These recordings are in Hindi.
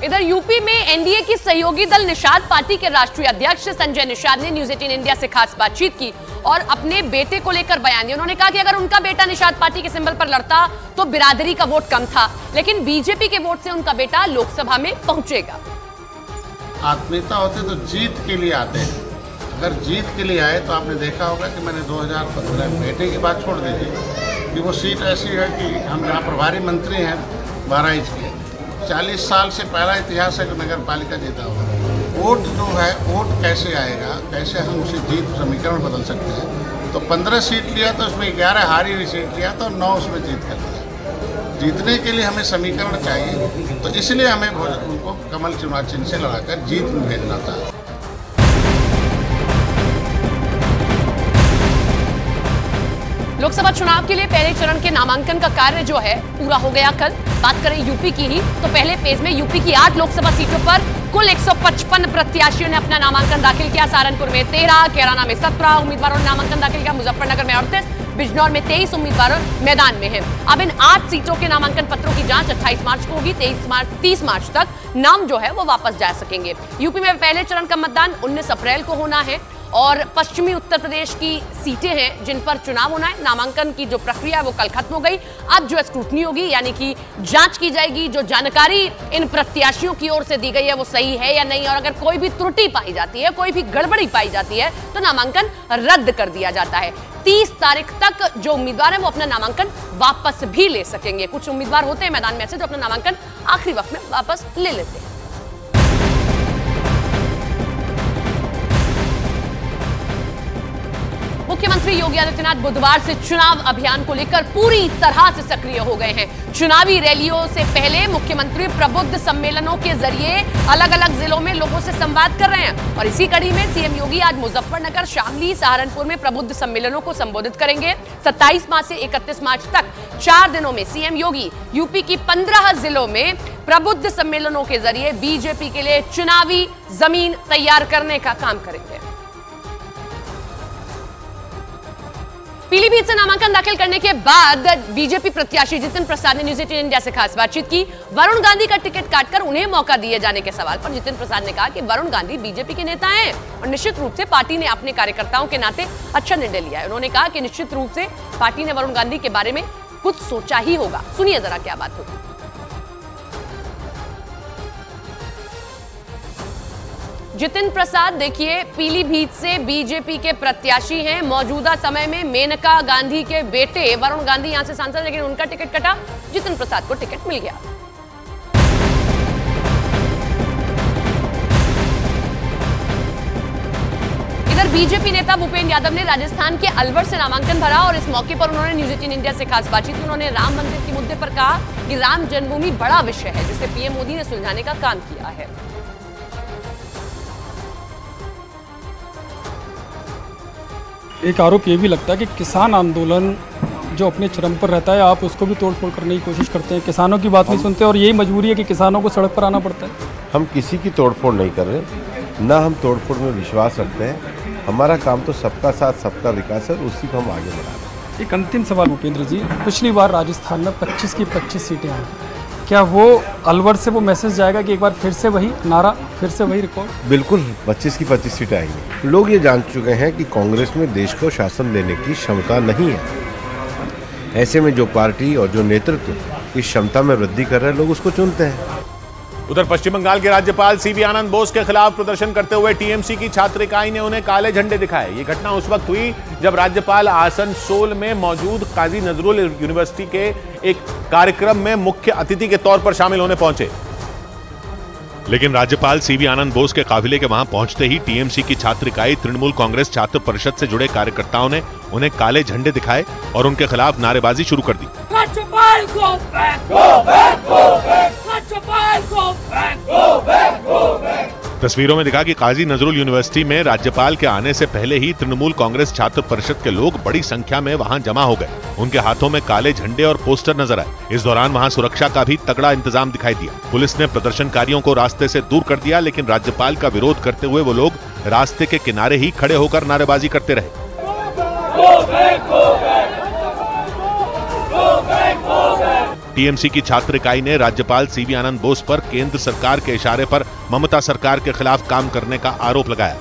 इधर यूपी में एनडीए की सहयोगी दल निषाद पार्टी के राष्ट्रीय अध्यक्ष संजय निषाद ने न्यूज 18 इंडिया से खास बातचीत की और अपने बेटे को लेकर बयान दिया। उन्होंने कहा कि अगर उनका बेटा निषाद पार्टी के सिंबल पर लड़ता तो बिरादरी का वोट कम था, लेकिन बीजेपी के वोट से उनका बेटा लोकसभा में पहुंचेगा। आत्मीयता होते तो जीत के लिए आते हैं। अगर जीत के लिए आए तो आपने देखा होगा कि मैंने 2015 बेटे की बात छोड़ दीजिए कि वो सीट ऐसी है कि हम जहाँ प्रभारी मंत्री हैं बहराइच के, 40 साल से पहला इतिहास है कि नगर पालिका जीता हुआ। वोट जो है, वोट कैसे आएगा, कैसे हम उसे जीत समीकरण बदल सकते हैं। तो 15 सीट लिया तो उसमें 11 हारी हुई सीट लिया तो 9 उसमें जीत कर लिया। जीतने के लिए हमें समीकरण चाहिए, तो इसलिए हमें उनको कमल चुनाव चिन्ह से लड़ाकर जीत में भेजना था। लोकसभा चुनाव के लिए पहले चरण के नामांकन का कार्य जो है पूरा हो गया कल। बात करें यूपी की ही तो पहले फेज में यूपी की 8 लोकसभा सीटों पर कुल 155 प्रत्याशियों ने अपना नामांकन दाखिल किया। सहारनपुर में 13, कैराना में 17 उम्मीदवारों ने नामांकन दाखिल किया, मुजफ्फरनगर में 38, बिजनौर में 23 उम्मीदवार मैदान में हैं। अब इन 8 सीटों के नामांकन पत्रों की जांच 28 मार्च को होगी। 30 मार्च तक नाम जो है वो वापस जा सकेंगे। यूपी में पहले चरण का मतदान 19 अप्रैल को होना है और पश्चिमी उत्तर प्रदेश की सीटें हैं जिन पर चुनाव होना है। नामांकन की जो प्रक्रिया है वो कल खत्म हो गई। अब जो स्क्रूटनी होगी यानी कि जांच की जाएगी, जो जानकारी इन प्रत्याशियों की ओर से दी गई है वो सही है या नहीं, और अगर कोई भी त्रुटि पाई जाती है, कोई भी गड़बड़ी पाई जाती है तो नामांकन रद्द कर दिया जाता है। 30 तारीख तक जो उम्मीदवार हैं वो अपना नामांकन वापस भी ले सकेंगे। कुछ उम्मीदवार होते हैं मैदान में ऐसे जो अपना नामांकन आखिरी वक्त में वापस ले लेते हैं। मुख्यमंत्री योगी आदित्यनाथ बुधवार से चुनाव अभियान को लेकर पूरी तरह से सक्रिय हो गए हैं। चुनावी रैलियों से पहले मुख्यमंत्री प्रबुद्ध सम्मेलनों के जरिए अलग अलग जिलों में लोगों से संवाद कर रहे हैं और इसी कड़ी में सीएम योगी आज मुजफ्फरनगर, शामली, सहारनपुर में प्रबुद्ध सम्मेलनों को संबोधित करेंगे। 27 मार्च से 31 मार्च तक 4 दिनों में सीएम योगी यूपी की 15 जिलों में प्रबुद्ध सम्मेलनों के जरिए बीजेपी के लिए चुनावी जमीन तैयार करने का काम करेंगे। पीलीभीत से नामांकन दाखिल करने के बाद बीजेपी प्रत्याशी जितिन प्रसाद ने न्यूज 18 इंडिया से खास बातचीत की। वरुण गांधी का टिकट काटकर उन्हें मौका दिए जाने के सवाल पर जितिन प्रसाद ने कहा कि वरुण गांधी बीजेपी के नेता हैं और निश्चित रूप से पार्टी ने अपने कार्यकर्ताओं के नाते अच्छा निर्णय लिया है। उन्होंने कहा कि निश्चित रूप से पार्टी ने वरुण गांधी के बारे में कुछ सोचा ही होगा। सुनिए जरा क्या बात होगी। जितिन प्रसाद देखिए पीलीभीत से बीजेपी के प्रत्याशी हैं। मौजूदा समय में मेनका गांधी के बेटे वरुण गांधी यहां से सांसद, लेकिन उनका टिकट कटा, जितिन प्रसाद को टिकट मिल गया। इधर बीजेपी नेता भूपेंद्र यादव ने राजस्थान के अलवर से नामांकन भरा और इस मौके पर उन्होंने न्यूज 18 इंडिया से खास बातचीत की। उन्होंने राम मंदिर के मुद्दे पर कहा कि राम जन्मभूमि बड़ा विषय है जिसे पीएम मोदी ने सुलझाने का काम किया है। एक आरोप ये भी लगता है कि किसान आंदोलन जो अपने चरम पर रहता है, आप उसको भी तोड़फोड़ करने की कोशिश करते हैं, किसानों की बात नहीं सुनते और यही मजबूरी है कि किसानों को सड़क पर आना पड़ता है। हम किसी की तोड़फोड़ नहीं कर रहे, ना हम तोड़फोड़ में विश्वास रखते हैं। हमारा काम तो सबका साथ सबका विकास है, उसी को हम आगे बढ़ा रहे हैं। एक अंतिम सवाल भूपेंद्र जी, पिछली बार राजस्थान में 25 की 25 सीटें आई, क्या वो अलवर से वो मैसेज जाएगा कि एक बार फिर से वही नारा, फिर से वही रिकॉर्ड? बिल्कुल 25 की 25 सीटें आएंगी। लोग ये जान चुके हैं कि कांग्रेस में देश को शासन देने की क्षमता नहीं है। ऐसे में जो पार्टी और जो नेतृत्व इस क्षमता में वृद्धि कर रहे हैं, लोग उसको चुनते हैं। उधर पश्चिम बंगाल के राज्यपाल सीवी आनंद बोस के खिलाफ प्रदर्शन करते हुए टीएमसी की छात्र इकाई ने उन्हें काले झंडे दिखाए। ये घटना उस वक्त हुई जब राज्यपाल आसनसोल में मौजूद काजी नजरुल यूनिवर्सिटी के एक कार्यक्रम में मुख्य अतिथि के तौर पर शामिल होने पहुंचे। लेकिन राज्यपाल सीवी आनंद बोस के काफिले के वहां पहुंचते ही टीएमसी की छात्र इकाई तृणमूल कांग्रेस छात्र परिषद से जुड़े कार्यकर्ताओं ने उन्हें काले झंडे दिखाए और उनके खिलाफ नारेबाजी शुरू कर दी। राज्यपाल go back, go back, go back, राज्यपाल go back, go back, go back। तस्वीरों में दिखा कि काजी नजरुल यूनिवर्सिटी में राज्यपाल के आने से पहले ही तृणमूल कांग्रेस छात्र परिषद के लोग बड़ी संख्या में वहां जमा हो गए। उनके हाथों में काले झंडे और पोस्टर नजर आए। इस दौरान वहां सुरक्षा का भी तगड़ा इंतजाम दिखाई दिया। पुलिस ने प्रदर्शनकारियों को रास्ते से दूर कर दिया, लेकिन राज्यपाल का विरोध करते हुए वो लोग रास्ते के किनारे ही खड़े होकर नारेबाजी करते रहे। टीएमसी की छात्र इकाई ने राज्यपाल सीवी आनंद बोस पर केंद्र सरकार के इशारे पर ममता सरकार के खिलाफ काम करने का आरोप लगाया।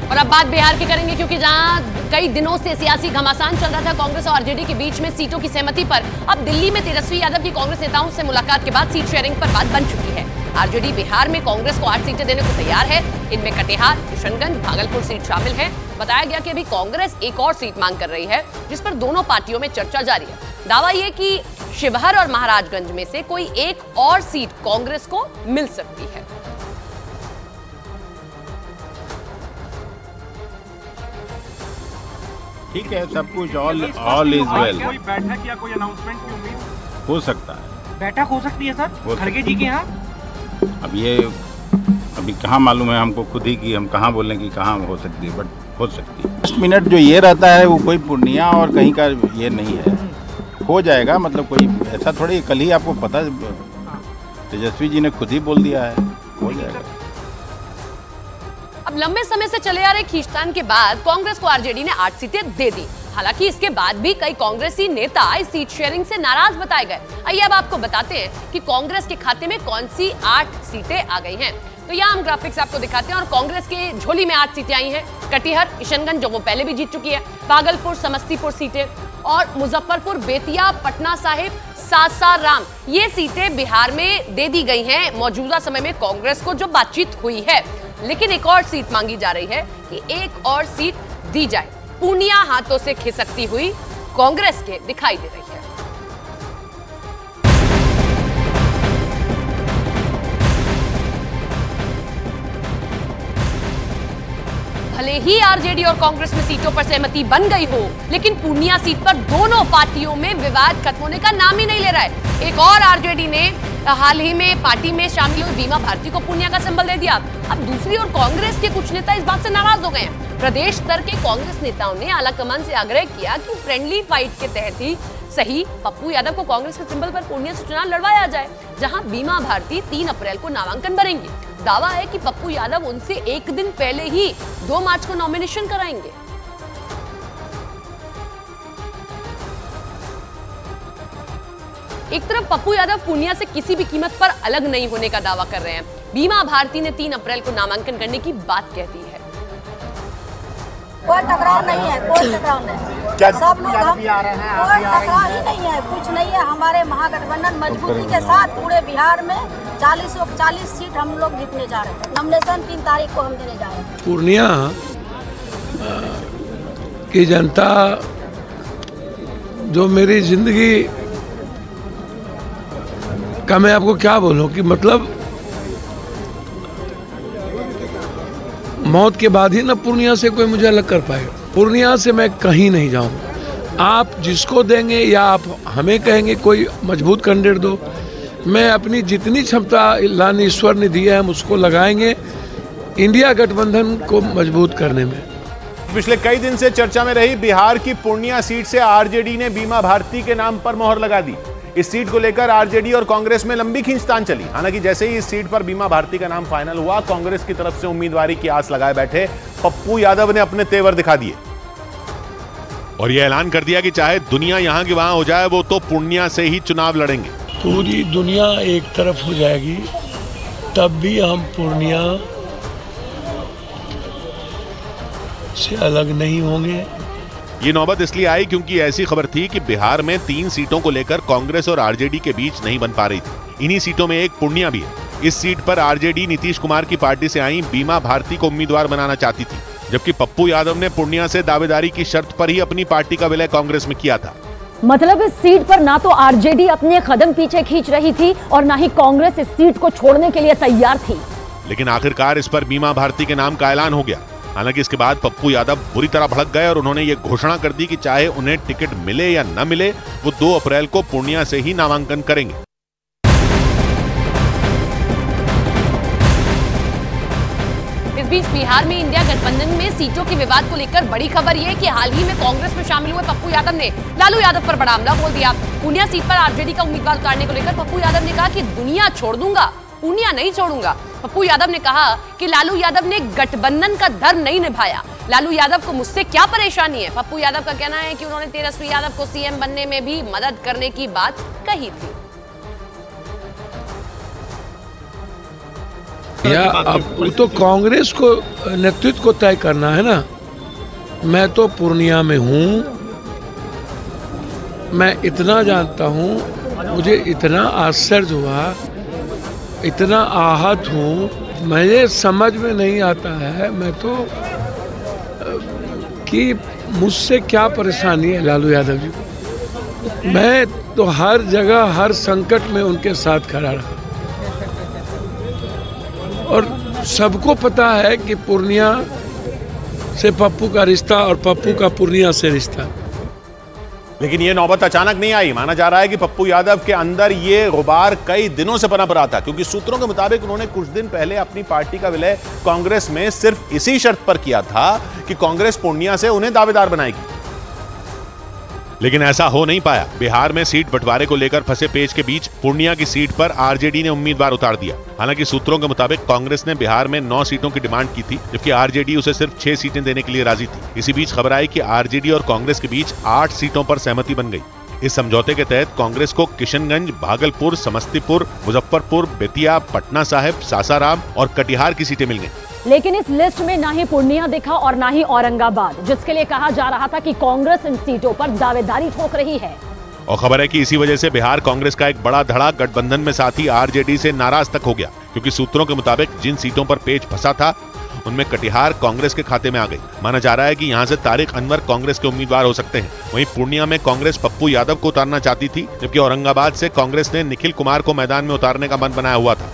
और अब बात बिहार की करेंगे, क्योंकि जहां कई दिनों से सियासी घमासान चल रहा था कांग्रेस और आरजेडी के बीच में सीटों की सहमति पर, अब दिल्ली में तेजस्वी यादव की कांग्रेस नेताओं से मुलाकात के बाद सीट शेयरिंग पर बात बन चुकी है। आरजेडी बिहार में कांग्रेस को 8 सीटें देने को तैयार है। इनमें कटिहार, किशनगंज, भागलपुर सीट शामिल है। बताया गया कि अभी कांग्रेस एक और सीट मांग कर रही है, जिस पर दोनों पार्टियों में चर्चा जारी है। दावा यह कि शिवहर और महाराजगंज में से कोई एक और सीट कांग्रेस को मिल सकती है। ठीक है, सब कुछ ऑल इज वेल। कोई बैठक या कोई अनाउंसमेंट की उम्मीद हो सकता है, बैठक हो सकती है सर खड़गे जी के यहाँ। अभी कहाँ मालूम है हमको खुद ही कि हम कहाँ बोलें कि कहाँ हो सकती है, बट हो सकती है। 10 मिनट जो ये रहता है वो कोई पूर्णिया और कहीं का ये नहीं है, हो जाएगा। मतलब कोई ऐसा थोड़ी, कल ही आपको पता, तेजस्वी जी ने खुद ही बोल दिया है, हो जाएगा। अब लंबे समय से चले आ रहे खींचतान के बाद कांग्रेस को आरजेडी ने 8 सीटें दे दी। हालांकि इसके बाद भी कई कांग्रेसी नेता इस सीट शेयरिंग से नाराज बताए गए। आइए अब आपको बताते हैं कि कांग्रेस के खाते में कौन सी 8 सीटें आ गई हैं। तो यहाँ हम ग्राफिक्स आपको दिखाते हैं और कांग्रेस के झोली में 8 सीटें आई हैं। कटिहार, किशनगंज जो वो पहले भी जीत चुकी है, भागलपुर, समस्तीपुर सीटें और मुजफ्फरपुर, बेतिया, पटना साहिब, सासाराम, ये सीटें बिहार में दे दी गई हैं मौजूदा समय में कांग्रेस को जो बातचीत हुई है। लेकिन एक और सीट मांगी जा रही है कि एक और सीट दी जाए। पूर्णिया हाथों से खिसकती हुई कांग्रेस के दिखाई दे रही है। भले ही आरजेडी और कांग्रेस में सीटों पर सहमति बन गई हो, लेकिन पूर्णिया सीट पर दोनों पार्टियों में विवाद खत्म होने का नाम ही नहीं ले रहा है। एक और आरजेडी ने हाल ही में पार्टी में शामिल हुई बीमा भारती को पूर्णिया का सिंबल दे दिया। अब दूसरी ओर कांग्रेस के कुछ नेता इस बात से नाराज हो गए हैं। प्रदेश स्तर के कांग्रेस नेताओं ने आलाकमान से आग्रह किया कि फ्रेंडली फाइट के तहत ही सही पप्पू यादव को कांग्रेस के सिंबल पर पूर्णिया से चुनाव लड़वाया जाए, जहां बीमा भारती 3 अप्रैल को नामांकन भरेंगे। दावा है कि पप्पू यादव उनसे एक दिन पहले ही 2 मार्च को नॉमिनेशन कराएंगे। एक तरफ पप्पू यादव पूर्णिया से किसी भी कीमत पर अलग नहीं होने का दावा कर रहे हैं। बीमा भारती ने 3 अप्रैल को नामांकन करने की बात कहती है। कोई टकराव नहीं है, कोई टकराव नहीं। सब लोग हम कोई टकराव ही नहीं है, कुछ नहीं है। हमारे महागठबंधन मजबूती के साथ पूरे बिहार में 40 सीट हम लोग जीतने जा रहे हैं। नॉमिनेशन 3 तारीख को हम देने जा रहे हैं। पूर्णिया की जनता जो मेरी जिंदगी का, मैं आपको क्या बोलूं कि मतलब मौत के बाद ही ना पूर्णिया से कोई मुझे अलग कर पाएगा। पूर्णिया से मैं कहीं नहीं जाऊंगा। आप जिसको देंगे या आप हमें कहेंगे कोई मजबूत कैंडिडेट दो, मैं अपनी जितनी क्षमता लान ईश्वर ने दी है हम उसको लगाएंगे इंडिया गठबंधन को मजबूत करने में। पिछले कई दिन से चर्चा में रही बिहार की पूर्णिया सीट से आरजेडी ने बीमा भारती के नाम पर मोहर लगा दी। इस सीट को लेकर आरजेडी और कांग्रेस में लंबी खींचतान चली। हालांकि जैसे ही इस सीट पर बीमा भारती का नाम फाइनल हुआ, कांग्रेस की तरफ से उम्मीदवारी की आस लगाए बैठे पप्पू यादव ने अपने तेवर दिखा दिए और यह ऐलान कर दिया कि चाहे दुनिया यहां की वहां हो जाए, वो तो पूर्णिया से ही चुनाव लड़ेंगे। पूरी दुनिया एक तरफ हो जाएगी तब भी हम पूर्णिया से अलग नहीं होंगे। ये नौबत इसलिए आई क्योंकि ऐसी खबर थी कि बिहार में 3 सीटों को लेकर कांग्रेस और आरजेडी के बीच नहीं बन पा रही थी। इन्हीं सीटों में एक पूर्णिया भी है। इस सीट पर आरजेडी नीतीश कुमार की पार्टी से आई बीमा भारती को उम्मीदवार बनाना चाहती थी, जबकि पप्पू यादव ने पूर्णिया से दावेदारी की शर्त पर ही अपनी पार्टी का विलय कांग्रेस में किया था। मतलब इस सीट पर ना तो आरजेडी अपने कदम पीछे खींच रही थी और ना ही कांग्रेस इस सीट को छोड़ने के लिए तैयार थी। लेकिन आखिरकार इस पर बीमा भारती के नाम का ऐलान हो गया। हालांकि इसके बाद पप्पू यादव बुरी तरह भड़क गए और उन्होंने ये घोषणा कर दी कि चाहे उन्हें टिकट मिले या न मिले, वो 2 अप्रैल को पूर्णिया से ही नामांकन करेंगे। इस बीच बिहार में इंडिया गठबंधन में सीटों के विवाद को लेकर बड़ी खबर यह है कि हाल ही में कांग्रेस में शामिल हुए पप्पू यादव ने लालू यादव पर बड़ा हमला बोल दिया। पूर्णिया सीट पर आरजेडी का उम्मीदवार उतारने को लेकर पप्पू यादव ने कहा कि दुनिया छोड़ दूंगा, पूर्णिया नहीं छोड़ूंगा। पप्पू यादव ने कहा कि लालू यादव ने गठबंधन का धर्म नहीं निभाया, लालू यादव को मुझसे क्या परेशानी है? पप्पू यादव का कहना है कि उन्होंने तेजस्वी यादव को सीएम बनने में भी मदद करने की बात कही थी। या अब तो कांग्रेस को नेतृत्व को तय करना है ना। मैं तो पूर्णिया में हूँ, मैं इतना जानता हूँ, मुझे इतना आश्चर्य हुआ, इतना आहत हूँ, मुझे समझ में नहीं आता है मैं तो कि मुझसे क्या परेशानी है लालू यादव जी को। मैं तो हर जगह हर संकट में उनके साथ खड़ा रहा और सबको पता है कि पूर्णिया से पप्पू का रिश्ता और पप्पू का पूर्णिया से रिश्ता। लेकिन ये नौबत अचानक नहीं आई। माना जा रहा है कि पप्पू यादव के अंदर ये गुबार कई दिनों से पनप रहा था, क्योंकि सूत्रों के मुताबिक उन्होंने कुछ दिन पहले अपनी पार्टी का विलय कांग्रेस में सिर्फ इसी शर्त पर किया था कि कांग्रेस पूर्णिया से उन्हें दावेदार बनाएगी। लेकिन ऐसा हो नहीं पाया। बिहार में सीट बंटवारे को लेकर फंसे पेच के बीच पूर्णिया की सीट पर आरजेडी ने उम्मीदवार उतार दिया। हालांकि सूत्रों के मुताबिक कांग्रेस ने बिहार में 9 सीटों की डिमांड की थी, जबकि आरजेडी उसे सिर्फ 6 सीटें देने के लिए राजी थी। इसी बीच खबर आई कि आरजेडी और कांग्रेस के बीच 8 सीटों पर सहमति बन गई। इस समझौते के तहत कांग्रेस को किशनगंज, भागलपुर, समस्तीपुर, मुजफ्फरपुर, बेतिया, पटना साहिब, सासाराम और कटिहार की सीटें मिल गई। लेकिन इस लिस्ट में ना ही पूर्णिया दिखा और ना ही औरंगाबाद, जिसके लिए कहा जा रहा था कि कांग्रेस इन सीटों पर दावेदारी ठोक रही है। और खबर है कि इसी वजह से बिहार कांग्रेस का एक बड़ा धड़ा गठबंधन में साथी आरजेडी से नाराज तक हो गया, क्योंकि सूत्रों के मुताबिक जिन सीटों पर पेच फंसा था उनमें कटिहार कांग्रेस के खाते में आ गई। माना जा रहा है कि यहां से तारिक अनवर कांग्रेस के उम्मीदवार हो सकते हैं। वहीं पूर्णिया में कांग्रेस पप्पू यादव को उतारना चाहती थी, जबकि औरंगाबाद से कांग्रेस ने निखिल कुमार को मैदान में उतारने का मन बनाया हुआ था।